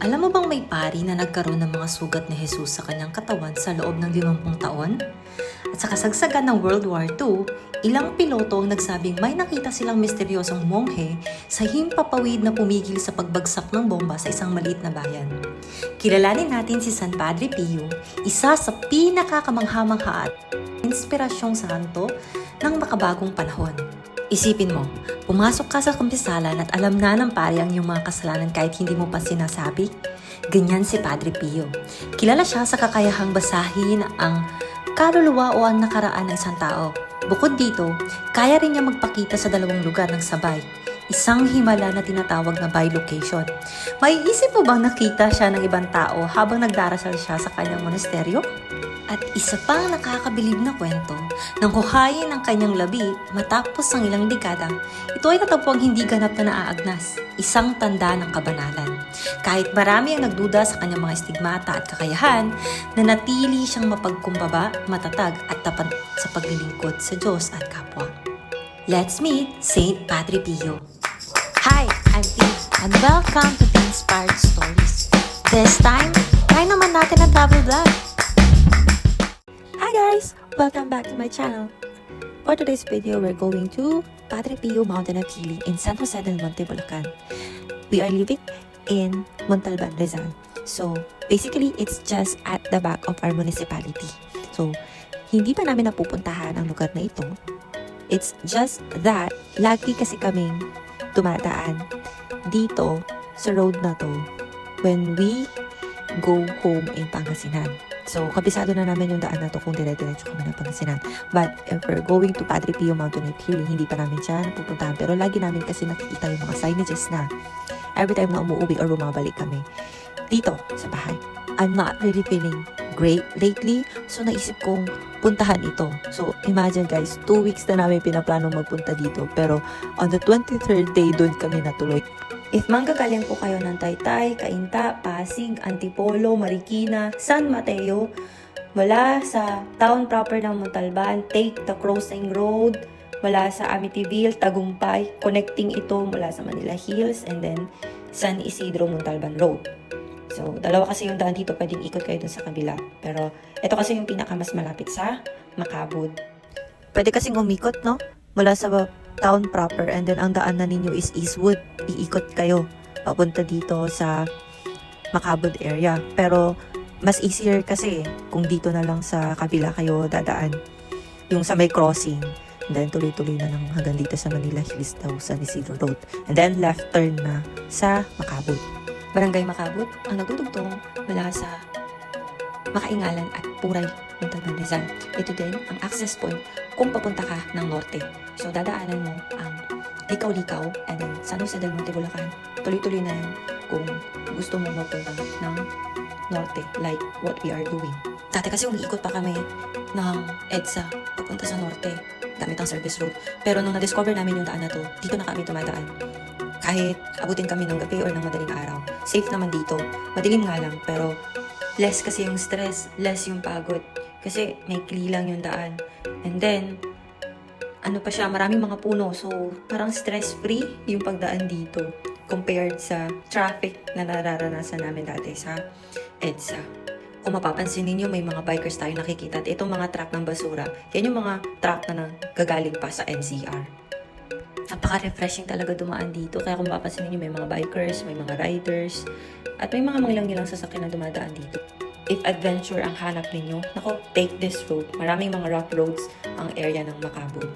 Alam mo bang may pari na nagkaroon ng mga sugat ni Jesus sa kanyang katawan sa loob ng 50 taon? At sa kasagsagan ng World War II, ilang piloto ang nagsabing may nakita silang misteryosong monghe sa himpapawid na pumigil sa pagbagsak ng bomba sa isang maliit na bayan. Kilalanin natin si San Padre Pio, isa sa pinakakamangha-mangha at inspirasyong santo ng makabagong panahon. Isipin mo, pumasok ka sa kumpisalan at alam na ng pari ang iyong mga kasalanan kahit hindi mo pa sinasabi? Ganyan si Padre Pio. Kilala siya sa kakayahang basahin ang kaluluwa o ang nakaraan ng isang tao. Bukod dito, kaya rin niya magpakita sa dalawang lugar ng sabay. Isang himala na tinatawag na bilocation. Maiisip mo bang nakita siya ng ibang tao habang nagdarasal siya sa kanyang monasteryo? At isa pang nakakabilib na kwento, nang huhayin ang kanyang labi matapos ang ilang dekada, ito ay natagpuang hindi ganap na naaagnas, isang tanda ng kabanalan. Kahit marami ang nagduda sa kanyang mga estigmata at kakayahan, nanatili siyang mapagkumbaba, matatag at tapat sa paglilingkod sa Diyos at kapwa. Let's meet Saint Padre Pio. Hi, I'm Eve, and welcome to The Inspired Stories. This time, try naman natin ang travel vlog. Hi guys! Welcome back to my channel. For today's video, we're going to Padre Pio Mountain of Healing in San Jose del Monte, Bulacan. We are living in Montalban, Rizal. So, basically, it's just at the back of our municipality. So, hindi pa namin napupuntahan ang lugar na ito. It's just that, lagi kasi kaming dumadaan dito sa road na to when we go home in Pangasinan. So, kabisado na namin yung daan na to kung dire-diretso kami ng Pangasinan. But, if we're going to Padre Pio Mountain of Healing, hindi pa namin siya napupuntahan. Pero lagi namin kasi nakikita yung mga signages na every time na umuwi or bumabalik kami dito sa bahay. I'm not really feeling great lately. So, naisip kong puntahan ito. So, imagine guys, 2 weeks na namin pinaplanong magpunta dito. Pero, on the 23rd day, doon kami natuloy. If manggagaling po kayo ng Taytay, Cainta, Pasig, Antipolo, Marikina, San Mateo, mula sa town proper ng Montalban, take the crossing road, mula sa Amityville, Tagumpay, connecting ito mula sa Manila Hills, and then San Isidro, Montalban Road. So, dalawa kasi yung daan dito, pwedeng ikot kayo dun sa kabila. Pero, ito kasi yung pinaka mas malapit sa Macabud. Pwede kasing umikot, no? Mula sa town proper, and then ang daan na ninyo is Eastwood. Iikot kayo papunta dito sa Macabud area. Pero mas easier kasi kung dito na lang sa kabila kayo dadaan. Yung sa may crossing. And then tuloy-tuloy na lang hanggang dito sa Manila Hills daw sa Isidro Road. And then left turn na sa Macabud. Barangay Macabud ang nagdudugtong mula sa Makaingalan at Puray, Montalban, Rizal. Ito din ang access point kung papunta ka ng norte. So, dadaanan mo ang Likaw-Likaw and then San Jose del Monte, Bulacan. Tuloy-tuloy na yan kung gusto mo magpunta ng norte like what we are doing. Dati kasi umiikot pa kami ng EDSA papunta sa norte gamit ang service road. Pero nung na-discover namin yung daan na to, dito na kami tumadaan. Kahit abutin kami ng gabi or ng madaling araw. Safe naman dito. Madilim nga lang, pero less kasi yung stress, less yung pagod. Kasi may lang yung daan. And then, ano pa siya, maraming mga puno. So, parang stress-free yung pagdaan dito compared sa traffic na nararanasan namin dati sa EDSA. Kung mapapansin ninyo, may mga bikers tayo nakikita. At itong mga truck ng basura, yan yung mga truck na gagaling pa sa NCR. Napaka-refreshing talaga dumaan dito. Kaya kung mapapansin ninyo, may mga bikers, may mga riders, at may mga mangilang-ngilang sasakyan na dumadaan dito. If adventure ang hanap ninyo, nako, take this road. Maraming mga rough roads ang area ng Macabud.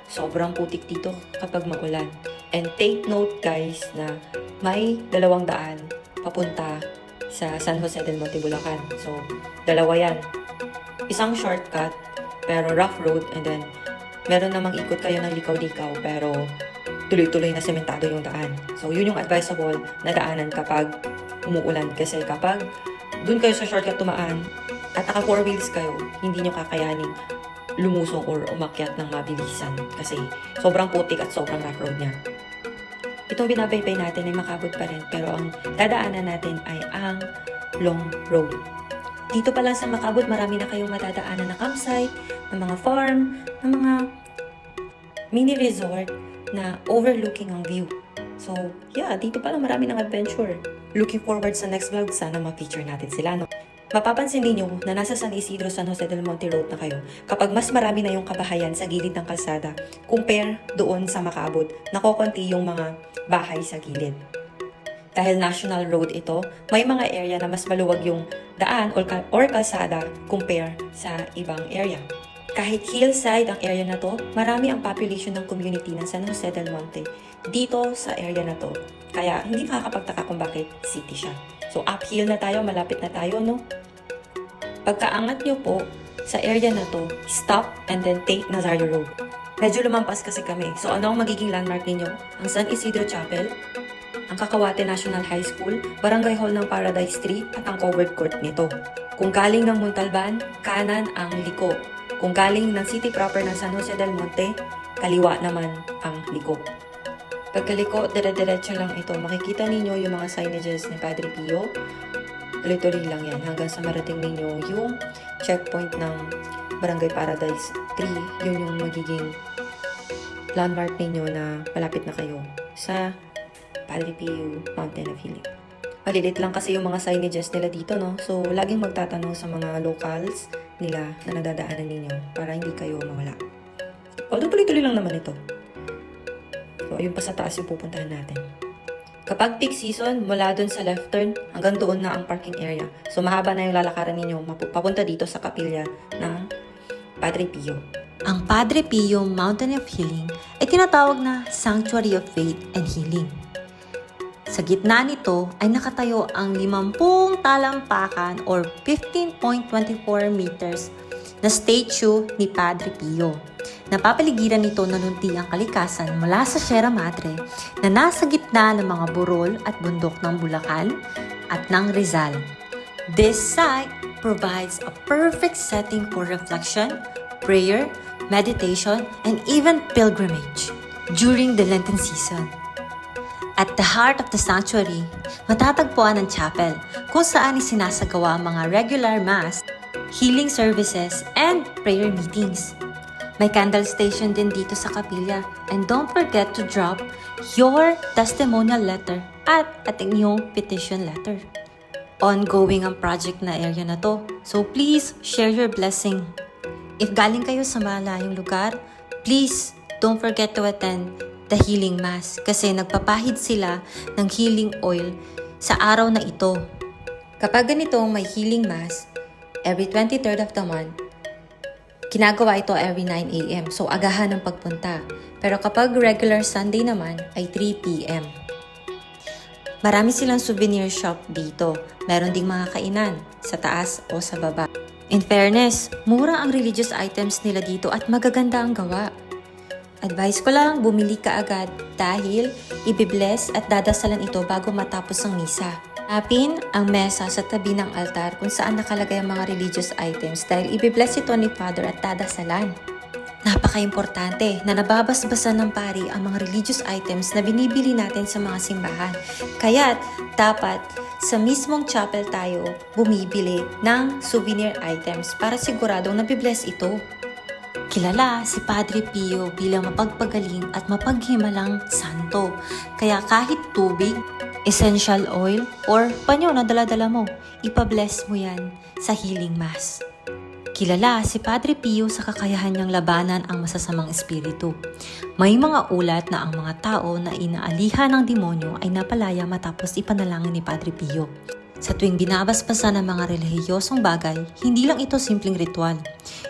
Sobrang putik dito kapag maulan. And take note guys na may 2 daan papunta sa San Jose del Monte, Bulacan. So, 2 yan. Isang shortcut, pero rough road, and then meron namang ikot kayo ng likaw-likaw, pero tuloy-tuloy na sementado yung daan. So, yun yung advisable na daanan kapag umuulan. Kasi kapag dun kayo sa shortcut tumaan at naka 4 wheels kayo, hindi nyo kakayaning lumusong or umakyat ng mabilisan kasi sobrang putik at sobrang rough road niya. Itong binabaybay natin ay Macabud pa rin, pero ang dadaanan natin ay ang long road. Dito pa lang sa Macabud, marami na kayong matadaanan na campsite, ng mga farm, ng mga mini resort na overlooking ang view. So, yeah, dito pa lang marami ng adventure. looking forward sa next vlog, sana ma-feature natin sila, no? Mapapansin ninyo na nasa San Isidro, San Jose del Monte Road na kayo kapag mas marami na yung kabahayan sa gilid ng kalsada compare doon sa Makaabot, nakokonti yung mga bahay sa gilid. Dahil national road ito, may mga area na mas maluwag yung daan or kalsada compare sa ibang area. Kahit hillside ang area na to, marami ang population ng community ng San Jose del Monte dito sa area na to. Kaya hindi makakapagtaka kung bakit city siya. So uphill na tayo, malapit na tayo, no? Pagkaangat nyo po sa area na to, stop and then take Nazario Road. Medyo lumampas kasi kami. So ano ang magiging landmark ninyo? Ang San Isidro Chapel, ang Cacahuate National High School, Barangay Hall ng Paradise Street at ang covered court nito. Kung galing ng Montalban, kanan ang Liko. Kung galing ng city proper ng San Jose del Monte, kaliwa naman ang Liko. Pagkaliko, dire-diretso lang ito. Makikita ninyo yung mga signages ni Padre Pio. Tuloy-tuloy lang yan hanggang sa marating ninyo yung checkpoint ng Barangay Paradise 3. Yun yung magiging landmark ninyo na malapit na kayo sa Padre Pio Mountain of Healing. Malilit lang kasi yung mga signages nila dito, no? So, laging magtatanong sa mga locals nila na nadadaanan ninyo para hindi kayo mawala. Although tuloy-tuloy lang naman ito. So, ayun pa sa taas yung pupuntahan natin. Kapag peak season, mula dun sa left turn, hanggang doon na ang parking area. So, mahaba na yung lalakaran ninyo papunta dito sa kapilya ng Padre Pio. Ang Padre Pio Mountain of Healing ay tinatawag na Sanctuary of Faith and Healing. Sa gitna nito ay nakatayo ang 50 talampakan or 15.24 meters na statue ni Padre Pio. Napapaligiran nito ng luntiang kalikasan mula sa Sierra Madre na nasa gitna ng mga burol at bundok ng Bulacan at ng Rizal. This site provides a perfect setting for reflection, prayer, meditation, and even pilgrimage during the Lenten season. At the heart of the sanctuary, matatagpuan ang chapel kung saan isinasagawa ang mga regular mass, healing services, and prayer meetings. May candle station din dito sa kapilya, and don't forget to drop your testimonial letter at inyong petition letter. Ongoing ang project na area na to, so please share your blessing. If galing kayo sa malayong lugar, please don't forget to attend the healing mass kasi nagpapahid sila ng healing oil sa araw na ito. Kapag ganitong may healing mass, every 23rd of the month, ginagawa ito every 9 a.m. So, agahan ang pagpunta. Pero kapag regular Sunday naman, ay 3 p.m. Marami silang souvenir shop dito. Meron ding mga kainan sa taas o sa baba. In fairness, mura ang religious items nila dito at magaganda ang gawa. Advice ko lang, bumili ka agad dahil ibibless at dadasalan ito bago matapos ang misa. Hanapin ang mesa sa tabi ng altar kung saan nakalagay ang mga religious items dahil ibibless ito ni Father at dadasalan. Napaka-importante na nababasbasan ng pari ang mga religious items na binibili natin sa mga simbahan. Kaya't dapat sa mismong chapel tayo bumibili ng souvenir items para siguradong nabibless ito. Kilala si Padre Pio bilang mapagpagaling at mapaghimalang santo. Kaya kahit tubig, essential oil, or panyo na dala-dala mo, ipabless mo yan sa healing mass. Kilala si Padre Pio sa kakayahan niyang labanan ang masasamang espiritu. May mga ulat na ang mga tao na inaalihan ng demonyo ay napalaya matapos ipanalangin ni Padre Pio. Sa tuwing binabasbasan ng mga relihiyosong bagay, hindi lang ito simpleng ritual.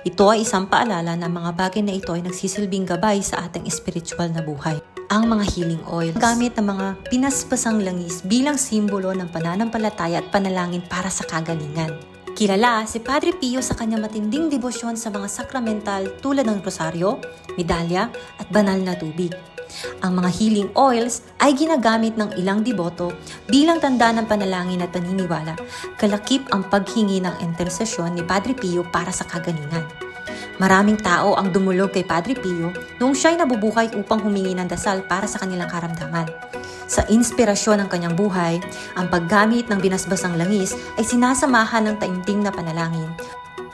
Ito ay isang paalala na mga bagay na ito ay nagsisilbing gabay sa ating spiritual na buhay. Ang mga healing oils, gamit ng mga pinaspasang langis bilang simbolo ng pananampalataya at panalangin para sa kagalingan. Kilala si Padre Pio sa kanyang matinding debosyon sa mga sakramental tulad ng rosaryo, medalya at banal na tubig. Ang mga healing oils ay ginagamit ng ilang deboto bilang tanda ng panalangin at paniniwala, kalakip ang paghingi ng intersesyon ni Padre Pio para sa kagalingan. Maraming tao ang dumulog kay Padre Pio noong siya'y nabubuhay upang humingi ng dasal para sa kanilang karamdaman. Sa inspirasyon ng kanyang buhay, ang paggamit ng binasbasang langis ay sinasamahan ng taimtim na panalangin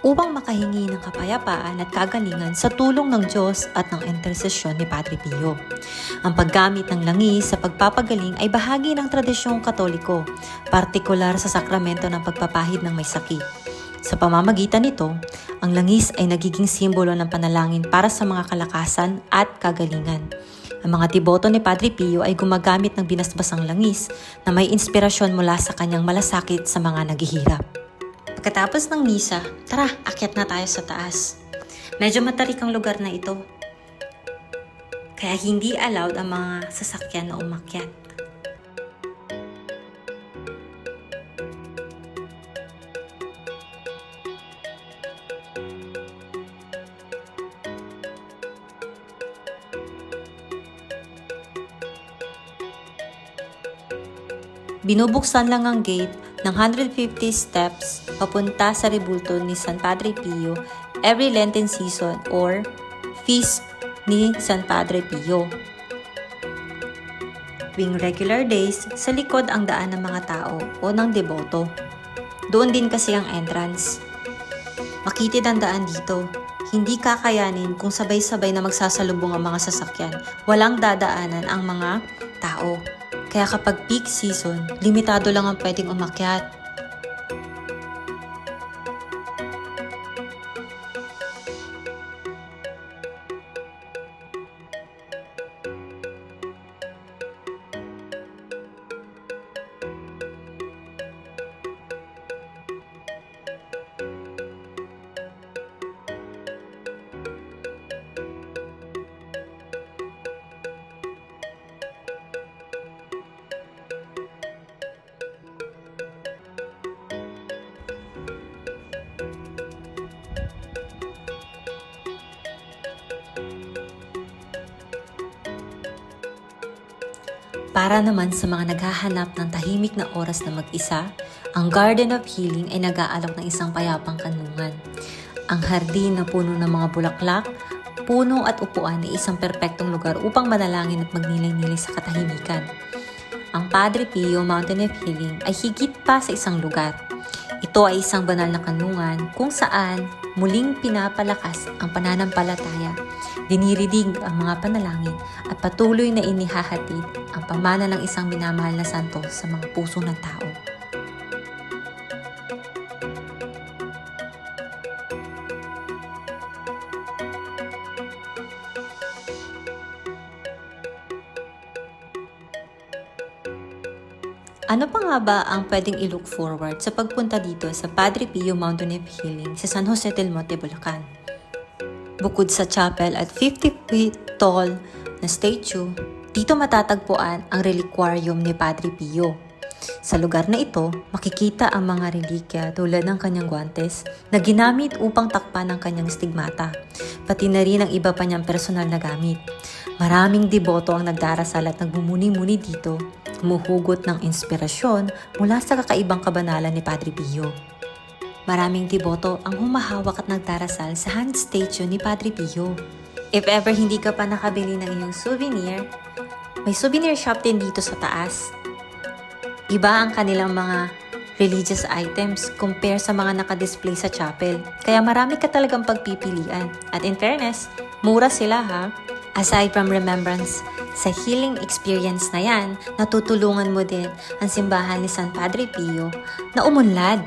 upang makahingi ng kapayapaan at kagalingan sa tulong ng Diyos at ng intersesyon ni Padre Pio. Ang paggamit ng langis sa pagpapagaling ay bahagi ng tradisyong Katoliko, partikular sa sakramento ng pagpapahid ng may sakit. Sa pamamagitan nito, ang langis ay nagiging simbolo ng panalangin para sa mga kalakasan at kagalingan. Ang mga tiboto ni Padre Pio ay gumagamit ng binasbasang langis na may inspirasyon mula sa kanyang malasakit sa mga naghihirap. Pagkatapos ng misa, tara, akyat na tayo sa taas. Medyo matarik ang lugar na ito, kaya hindi allowed ang mga sasakyan na umakyat. Binubuksan lang ang gate ng 150 steps papunta sa rebulto ni San Padre Pio every Lenten season or feast ni San Padre Pio. Tuwing regular days, sa likod ang daan ng mga tao o ng deboto. Doon din kasi ang entrance. Makitid ang daan dito. Hindi kakayanin kung sabay-sabay na magsasalubong ang mga sasakyan. Walang dadaanan ang mga tao. Kaya kapag peak season, limitado lang ang pwedeng umakyat. Para naman sa mga naghahanap ng tahimik na oras na mag-isa, ang Garden of Healing ay nag-aalok ng isang payapang kanlungan. Ang hardin na puno ng mga bulaklak, puno at upuan ay isang perpektong lugar upang manalangin at magnilay-nilay sa katahimikan. Ang Padre Pio Mountain of Healing ay higit pa sa isang lugar. Ito ay isang banal na kanlungan kung saan muling pinapalakas ang pananampalataya, diniridig ang mga panalangin at patuloy na inihahatid ang pamana ng isang minamahal na santo sa mga puso ng tao. Ano pa nga ba ang pwedeng i-look forward sa pagpunta dito sa Padre Pio Mountain of Healing sa San Jose del Monte, Bulacan? Bukod sa chapel at 50 feet tall na statue, dito matatagpuan ang reliquarium ni Padre Pio. Sa lugar na ito, makikita ang mga relikya tulad ng kanyang guantes na ginamit upang takpan ang kanyang stigmata, pati na rin ang iba pa niyang personal na gamit. Maraming deboto ang nagdarasal at nagmumuni-muni dito, humuhugot ng inspirasyon mula sa kakaibang kabanalan ni Padre Pio. Maraming deboto ang humahawak at nagdarasal sa hand statue ni Padre Pio. If ever hindi ka pa nakabili ng iyong souvenir, may souvenir shop din dito sa taas. Iba ang kanilang mga religious items compare sa mga nakadisplay sa chapel. Kaya marami ka talagang pagpipilian. At in fairness, mura sila ha. Aside from remembrance, sa healing experience na yan, natutulungan mo din ang simbahan ni San Padre Pio na umunlad.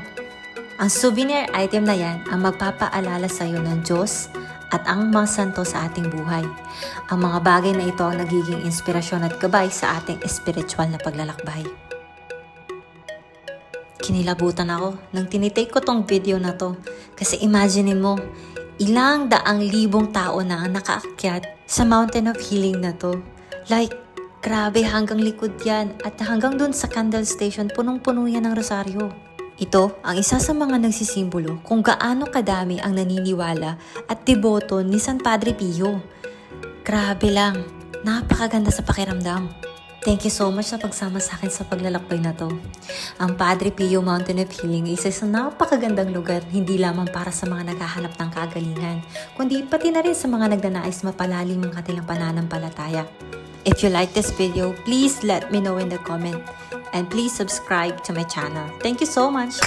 Ang souvenir item na yan ang magpapaalala sa iyo ng Diyos at ang mga santo sa ating buhay. Ang mga bagay na ito ang nagiging inspirasyon at gabay sa ating espiritual na paglalakbay. Kinilabutan ako nang tinitake ko tong video na to kasi imaginein mo, ilang daang libong tao na ang nakaakyat sa Mountain of Healing na to. Like, grabe hanggang likod yan at hanggang dun sa candle station punong-puno yan ng rosaryo. Ito ang isa sa mga nagsisimbolo kung gaano kadami ang naniniwala at deboto ni San Padre Pio. Grabe lang, napakaganda sa pakiramdam. Thank you so much sa pagsama sa akin sa paglalakbay na to. Ang Padre Pio Mountain of Healing ay isa sa napakagandang lugar hindi lamang para sa mga naghahanap ng kagalingan, kundi pati na rin sa mga nagnanais mapalalim ang kanilang pananampalataya. If you like this video, please let me know in the comment and please subscribe to my channel. Thank you so much!